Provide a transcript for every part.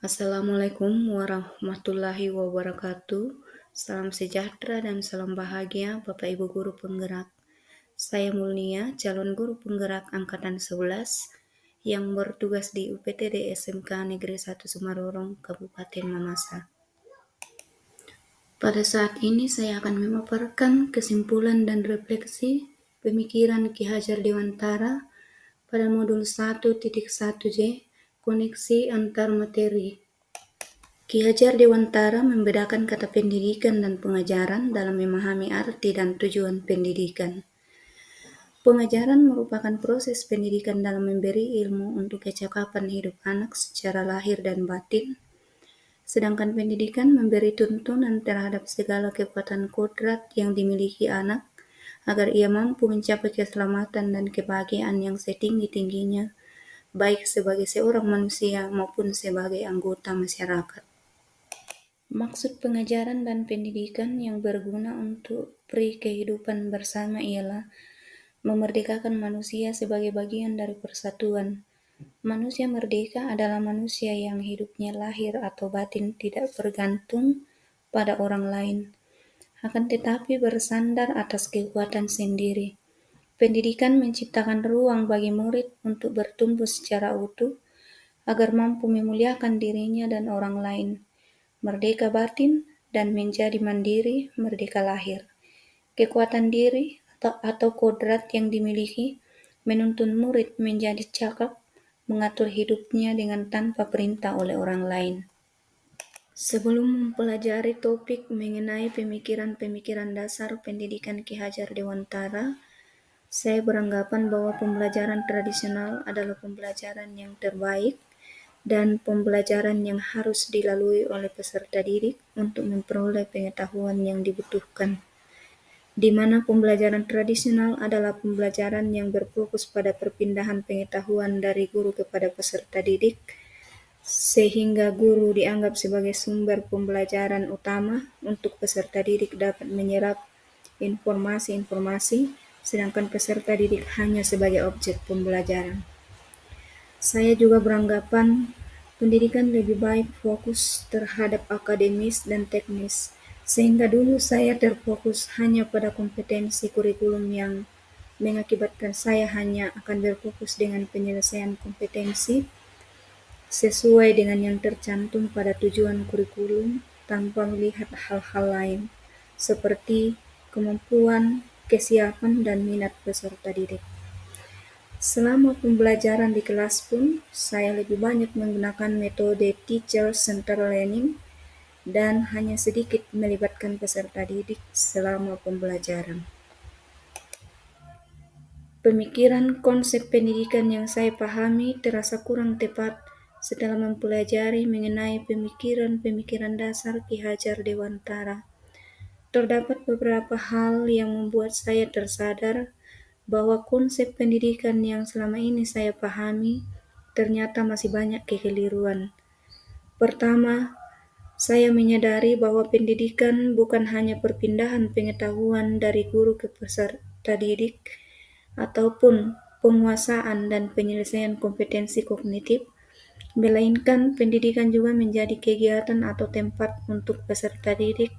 Assalamualaikum warahmatullahi wabarakatuh. Salam sejahtera dan salam bahagia Bapak Ibu Guru Penggerak. Saya Mulnia, calon guru penggerak Angkatan 11 yang bertugas di UPTD SMK Negeri 1 Sumarorong, Kabupaten Mamasa. Pada saat ini saya akan memaparkan kesimpulan dan refleksi pemikiran Ki Hajar Dewantara pada modul 1.1J, koneksi antar materi. Ki Hajar Dewantara membedakan kata pendidikan dan pengajaran dalam memahami arti dan tujuan pendidikan. Pengajaran merupakan proses pendidikan dalam memberi ilmu untuk kecakapan hidup anak secara lahir dan batin, sedangkan pendidikan memberi tuntunan terhadap segala kekuatan kodrat yang dimiliki anak agar ia mampu mencapai keselamatan dan kebahagiaan yang setinggi-tingginya, baik sebagai seorang manusia maupun sebagai anggota masyarakat. Maksud pengajaran dan pendidikan yang berguna untuk pri kehidupan bersama ialah memerdekakan manusia sebagai bagian dari persatuan. Manusia merdeka adalah manusia yang hidupnya lahir atau batin tidak bergantung pada orang lain, akan tetapi bersandar atas kekuatan sendiri. Pendidikan menciptakan ruang bagi murid untuk bertumbuh secara utuh agar mampu memuliakan dirinya dan orang lain, merdeka batin, dan menjadi mandiri, merdeka lahir. Kekuatan diri atau kodrat yang dimiliki menuntun murid menjadi cakap, mengatur hidupnya dengan tanpa perintah oleh orang lain. Sebelum mempelajari topik mengenai pemikiran-pemikiran dasar pendidikan Ki Hajar Dewantara, saya beranggapan bahwa pembelajaran tradisional adalah pembelajaran yang terbaik dan pembelajaran yang harus dilalui oleh peserta didik untuk memperoleh pengetahuan yang dibutuhkan, di mana pembelajaran tradisional adalah pembelajaran yang berfokus pada perpindahan pengetahuan dari guru kepada peserta didik, sehingga guru dianggap sebagai sumber pembelajaran utama untuk peserta didik dapat menyerap informasi-informasi, sedangkan peserta didik hanya sebagai objek pembelajaran. Saya juga beranggapan pendidikan lebih baik fokus terhadap akademis dan teknis, sehingga dulu saya terfokus hanya pada kompetensi kurikulum yang mengakibatkan saya hanya akan berfokus dengan penyelesaian kompetensi sesuai dengan yang tercantum pada tujuan kurikulum tanpa melihat hal-hal lain, seperti kemampuan, kesiapan, dan minat peserta didik. Selama pembelajaran di kelas pun, saya lebih banyak menggunakan metode teacher-centered learning dan hanya sedikit melibatkan peserta didik selama pembelajaran. Pemikiran konsep pendidikan yang saya pahami terasa kurang tepat setelah mempelajari mengenai pemikiran-pemikiran dasar Ki Hajar Dewantara. Terdapat beberapa hal yang membuat saya tersadar bahwa konsep pendidikan yang selama ini saya pahami ternyata masih banyak kekeliruan. Pertama, saya menyadari bahwa pendidikan bukan hanya perpindahan pengetahuan dari guru ke peserta didik ataupun penguasaan dan penyelesaian kompetensi kognitif, melainkan pendidikan juga menjadi kegiatan atau tempat untuk peserta didik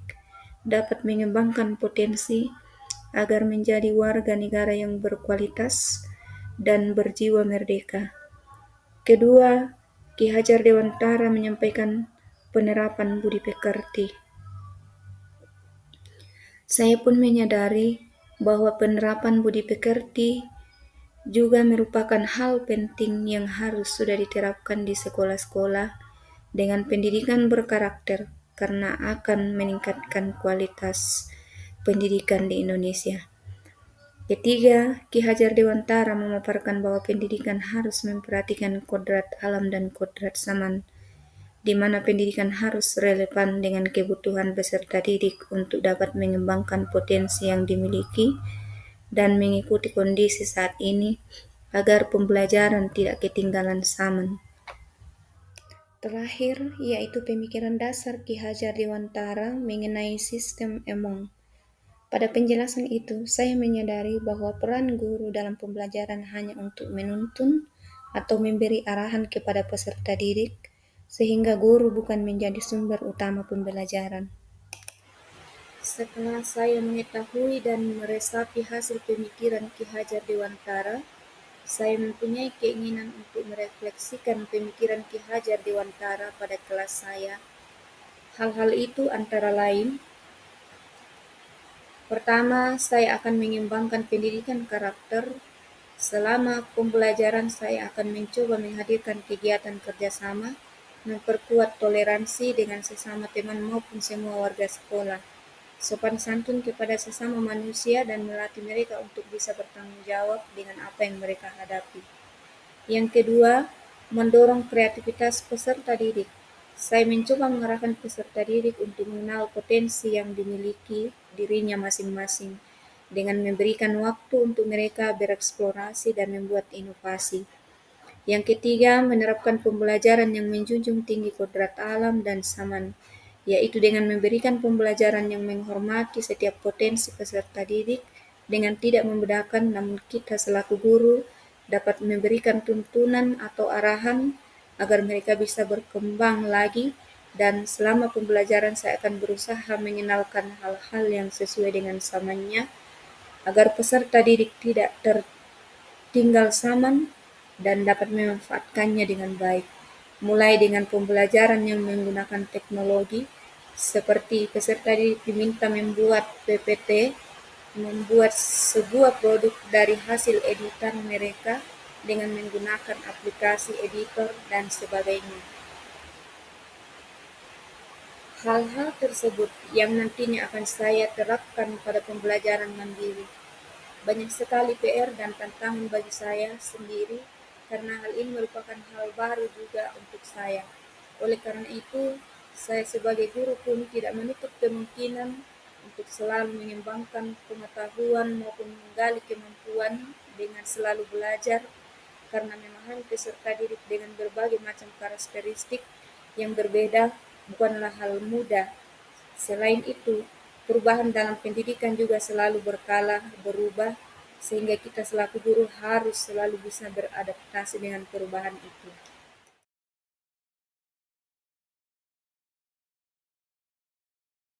dapat mengembangkan potensi agar menjadi warga negara yang berkualitas dan berjiwa merdeka. Kedua, Ki Hajar Dewantara menyampaikan penerapan budi pekerti. Saya pun menyadari bahwa penerapan budi pekerti juga merupakan hal penting yang harus sudah diterapkan di sekolah-sekolah dengan pendidikan berkarakter karena akan meningkatkan kualitas pendidikan di Indonesia. Ketiga, Ki Hajar Dewantara memaparkan bahwa pendidikan harus memperhatikan kodrat alam dan kodrat zaman, di mana pendidikan harus relevan dengan kebutuhan peserta didik untuk dapat mengembangkan potensi yang dimiliki dan mengikuti kondisi saat ini agar pembelajaran tidak ketinggalan zaman. Terakhir, yaitu pemikiran dasar Ki Hajar Dewantara mengenai sistem emong. Pada penjelasan itu, saya menyadari bahwa peran guru dalam pembelajaran hanya untuk menuntun atau memberi arahan kepada peserta didik, sehingga guru bukan menjadi sumber utama pembelajaran. Setelah saya mengetahui dan meresapi hasil pemikiran Ki Hajar Dewantara, saya mempunyai keinginan untuk merefleksikan pemikiran Ki Hajar Dewantara pada kelas saya. Hal-hal itu antara lain: pertama, saya akan mengembangkan pendidikan karakter. Selama pembelajaran saya akan mencoba menghadirkan kegiatan kerjasama, memperkuat toleransi dengan sesama teman maupun semua warga sekolah, sopan santun kepada sesama manusia, dan melatih mereka untuk bisa bertanggung jawab dengan apa yang mereka hadapi. Yang kedua, mendorong kreativitas peserta didik. Saya mencoba mengarahkan peserta didik untuk mengenal potensi yang dimiliki dirinya masing-masing, dengan memberikan waktu untuk mereka bereksplorasi dan membuat inovasi. Yang ketiga, menerapkan pembelajaran yang menjunjung tinggi kodrat alam dan zaman, yaitu dengan memberikan pembelajaran yang menghormati setiap potensi peserta didik dengan tidak membedakan, namun kita selaku guru dapat memberikan tuntunan atau arahan agar mereka bisa berkembang lagi, dan selama pembelajaran saya akan berusaha mengenalkan hal-hal yang sesuai dengan zamannya agar peserta didik tidak tertinggal zaman dan dapat memanfaatkannya dengan baik. Mulai dengan pembelajaran yang menggunakan teknologi, seperti peserta didik diminta membuat PPT, membuat sebuah produk dari hasil editan mereka dengan menggunakan aplikasi editor dan sebagainya. Hal-hal tersebut yang nantinya akan saya terapkan pada pembelajaran mandiri. Banyak sekali PR dan tantangan bagi saya sendiri karena hal ini merupakan hal baru juga untuk saya. Oleh karena itu, saya sebagai guru pun tidak menutup kemungkinan untuk selalu mengembangkan pengetahuan maupun menggali kemampuan dengan selalu belajar, karena memahami peserta didik dengan berbagai macam karakteristik yang berbeda bukanlah hal mudah. Selain itu, perubahan dalam pendidikan juga selalu berkala berubah, sehingga kita selaku guru harus selalu bisa beradaptasi dengan perubahan itu.